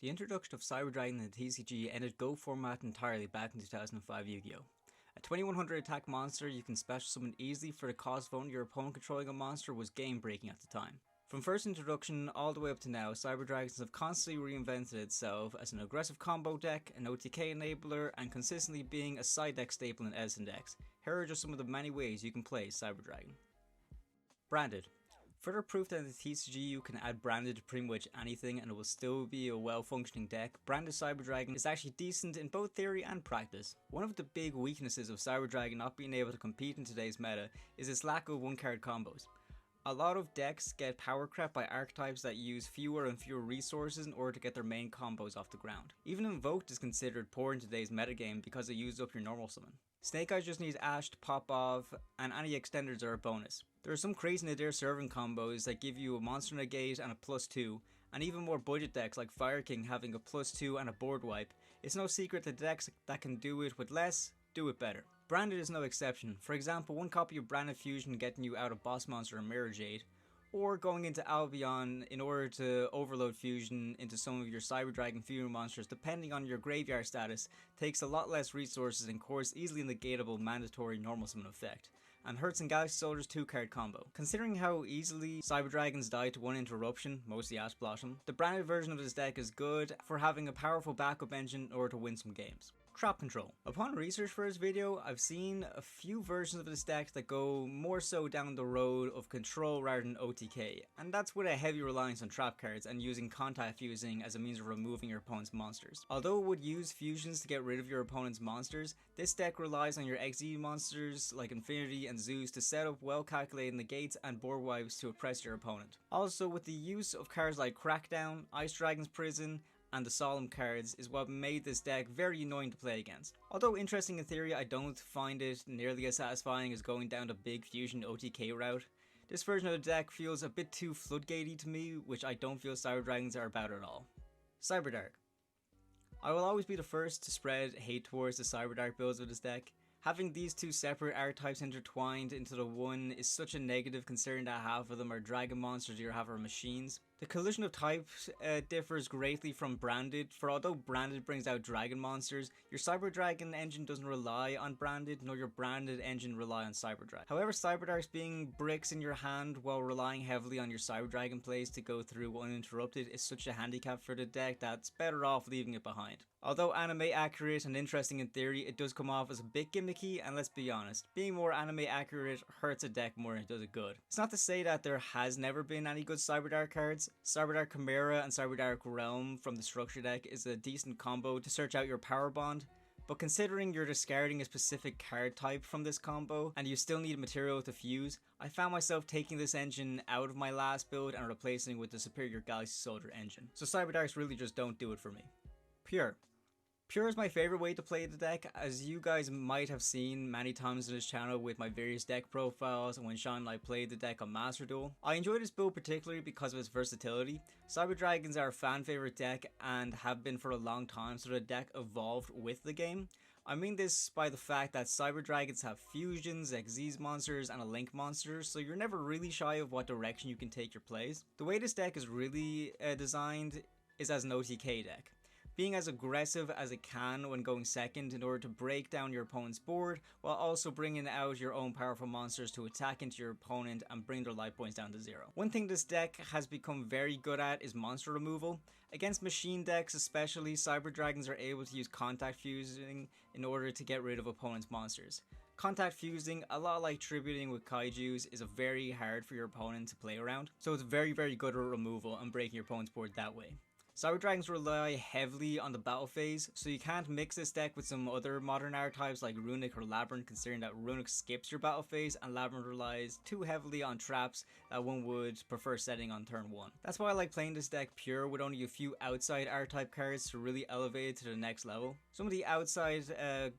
The introduction of Cyber Dragon in the TCG ended Go format entirely back in 2005 Yu-Gi-Oh! A 2100 attack monster you can special summon easily for the cost of only your opponent controlling a monster was game breaking at the time. From first introduction all the way up to now, Cyber Dragons have constantly reinvented itself as an aggressive combo deck, an OTK enabler, and consistently being a side deck staple in Edison decks. Here are just some of the many ways you can play Cyber Dragon. Branded. Further proof that in the TCG you can add branded to pretty much anything and it will still be a well-functioning deck, branded Cyber Dragon is actually decent in both theory and practice. One of the big weaknesses of Cyber Dragon not being able to compete in today's meta is its lack of one-card combos. A lot of decks get power crept by archetypes that use fewer and fewer resources in order to get their main combos off the ground. Even Invoked is considered poor in today's metagame because it uses up your normal summon. Snake Eyes just needs Ash to pop off, and any extenders are a bonus. There are some crazy Nadir Servant combos that give you a monster negate and a +2, and even more budget decks like Fire King having a +2 and a board wipe. It's no secret that decks that can do it with less, do it better. Branded is no exception. For example, one copy of Branded Fusion getting you out of Boss Monster or Mirror Jade, or going into Albion in order to overload Fusion into some of your Cyber Dragon Fusion monsters depending on your graveyard status, takes a lot less resources and cores easily negatable mandatory normal summon effect, and hurts in Galaxy Soldier's 2-card combo. Considering how easily Cyber Dragons die to one interruption, mostly Ash Blossom, the branded version of this deck is good for having a powerful backup engine in order to win some games. Trap control. Upon research for this video, I've seen a few versions of this deck that go more so down the road of control rather than OTK, and that's with a heavy reliance on trap cards and using contact fusing as a means of removing your opponent's monsters. Although it would use fusions to get rid of your opponent's monsters, this deck relies on your XZ monsters like Infinity and Zeus to set up well calculated negates and board wipes to oppress your opponent. Also, with the use of cards like Crackdown, Ice Dragon's Prison, and the Solemn cards is what made this deck very annoying to play against. Although interesting in theory, I don't find it nearly as satisfying as going down the big fusion OTK route. This version of the deck feels a bit too floodgatey to me, which I don't feel Cyber Dragons are about at all. Cyber Dark. I will always be the first to spread hate towards the Cyber Dark builds of this deck. Having these two separate archetypes intertwined into the one is such a negative considering that half of them are dragon monsters, the other half are machines. The collision of types differs greatly from branded, for although branded brings out dragon monsters, your Cyber Dragon engine doesn't rely on branded, nor your branded engine rely on Cyber Dragon. However, Cyber Darks being bricks in your hand while relying heavily on your Cyber Dragon plays to go through uninterrupted is such a handicap for the deck that's better off leaving it behind. Although anime accurate and interesting in theory, it does come off as a bit gimmicky, and let's be honest, being more anime accurate hurts a deck more than it does it good. It's not to say that there has never been any good Cyber Dark cards. Cyber Dark Chimera and Cyber Dark Realm from the structure deck is a decent combo to search out your power bond, but considering you're discarding a specific card type from this combo and you still need material to fuse, I found myself taking this engine out of my last build and replacing it with the superior Galaxy Soldier engine. So Cyber Darks really just don't do it for me. Pure. Pure is my favorite way to play the deck, as you guys might have seen many times on this channel with my various deck profiles and when Sean and I played the deck on Master Duel. I enjoy this build particularly because of its versatility. Cyber Dragons are a fan favorite deck and have been for a long time, so the deck evolved with the game. I mean this by the fact that Cyber Dragons have fusions, Xyz monsters, and a Link monster, so you're never really shy of what direction you can take your plays. The way this deck is really designed is as an OTK deck, being as aggressive as it can when going second in order to break down your opponent's board, while also bringing out your own powerful monsters to attack into your opponent and bring their life points down to 0. One thing this deck has become very good at is monster removal. Against machine decks especially, Cyber Dragons are able to use contact fusing in order to get rid of opponent's monsters. Contact fusing, a lot like tributing with kaijus, is very hard for your opponent to play around, so it's very good at removal and breaking your opponent's board that way. Cyber Dragons rely heavily on the battle phase, so you can't mix this deck with some other modern archetypes like Runic or Labyrinth, considering that Runic skips your battle phase and Labyrinth relies too heavily on traps that one would prefer setting on turn 1. That's why I like playing this deck pure with only a few outside archetype cards to really elevate it to the next level. Some of the outside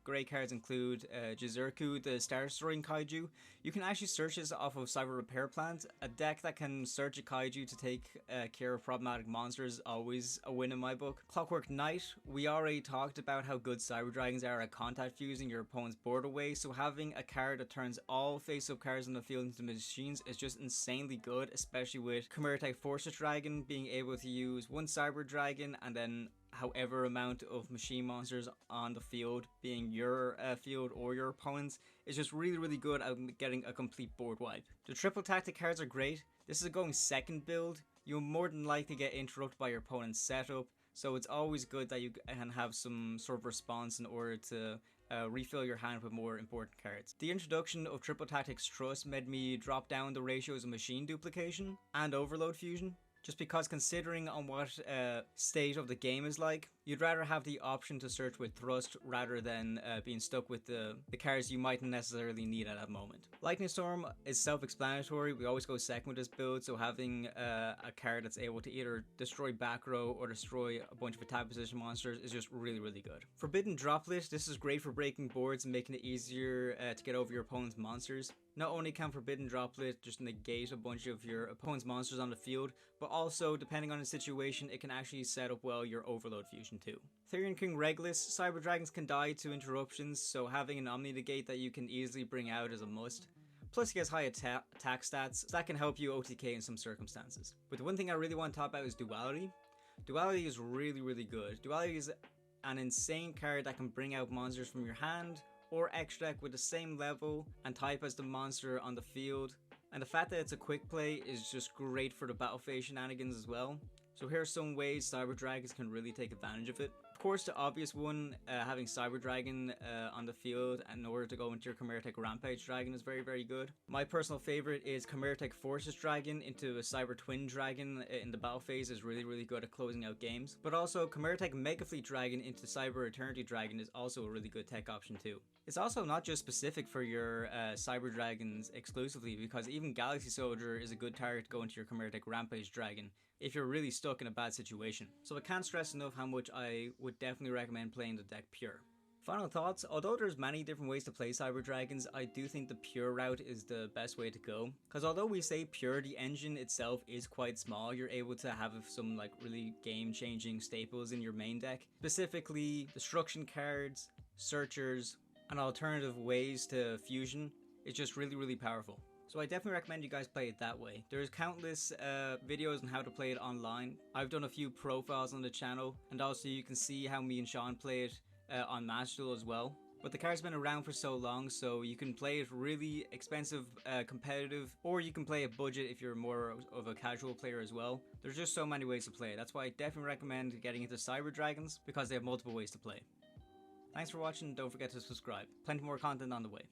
great cards include Jizurku, the Star Destroying Kaiju. You can actually search this off of Cyber Repair Plant. A deck that can search a Kaiju to take care of problematic monsters always always a win in my book. Clockwork Knight, we already talked about how good Cyber Dragons are at contact fusing your opponent's board away, so having a card that turns all face-up cards on the field into machines is just insanely good, especially with Chimera Tech Fortress Dragon being able to use one Cyber Dragon and then however amount of machine monsters on the field being your field or your opponent's is just really good at getting a complete board wipe. The triple tactic cards are great. This is a going second build. You'll more than likely get interrupted by your opponent's setup, so it's always good that you can have some sort of response in order to refill your hand with more important cards. The introduction of Triple Tactics Trust made me drop down the ratios of machine duplication and overload fusion, just because considering on what state of the game is like, you'd rather have the option to search with Thrust rather than being stuck with the cards you mightn't necessarily need at that moment. Lightning Storm is self-explanatory. We always go second with this build, so having a card that's able to either destroy back row or destroy a bunch of attack position monsters is just really good. Forbidden Droplet, this is great for breaking boards and making it easier to get over your opponent's monsters. Not only can Forbidden Droplet just negate a bunch of your opponent's monsters on the field, but also, depending on the situation, it can actually set up well your Overload Fusion too. Therian King Regulus, Cyber Dragons can die to interruptions, so having an Omni Negate that you can easily bring out is a must. Plus he has high attack stats, so that can help you OTK in some circumstances. But the one thing I really want to talk about is Duality. Duality is really good. Duality is an insane card that can bring out monsters from your hand or extra deck with the same level and type as the monster on the field. And the fact that it's a quick play is just great for the battle phase shenanigans as well. So here are some ways Cyber Dragons can really take advantage of it. Of course, the obvious one, having Cyber Dragon on the field in order to go into your Chimera Tech Rampage Dragon is very good. My personal favorite is Chimera Tech Fortress Dragon into a Cyber Twin Dragon in the battle phase is really good at closing out games. But also Chimera Tech Mega Fleet Dragon into Cyber Eternity Dragon is also a really good tech option too. It's also not just specific for your Cyber Dragons exclusively, because even Galaxy Soldier is a good target to go into your Chimera Tech Rampage Dragon if you're really stuck in a bad situation. So I can't stress enough how much I would definitely recommend playing the deck pure. Final thoughts, although there's many different ways to play Cyber Dragons, I do think the pure route is the best way to go. Because although we say pure, the engine itself is quite small, you're able to have some like really game-changing staples in your main deck. Specifically, destruction cards, searchers, and alternative ways to fusion is just really powerful. So I definitely recommend you guys play it that way. There's countless videos on how to play it online. I've done a few profiles on the channel, and also you can see how me and Sean play it on Master Duel as well. But the card's been around for so long, so you can play it really expensive, competitive, or you can play it budget if you're more of a casual player as well. There's just so many ways to play it. That's why I definitely recommend getting into Cyber Dragons, because they have multiple ways to play. Thanks for watching, don't forget to subscribe. Plenty more content on the way.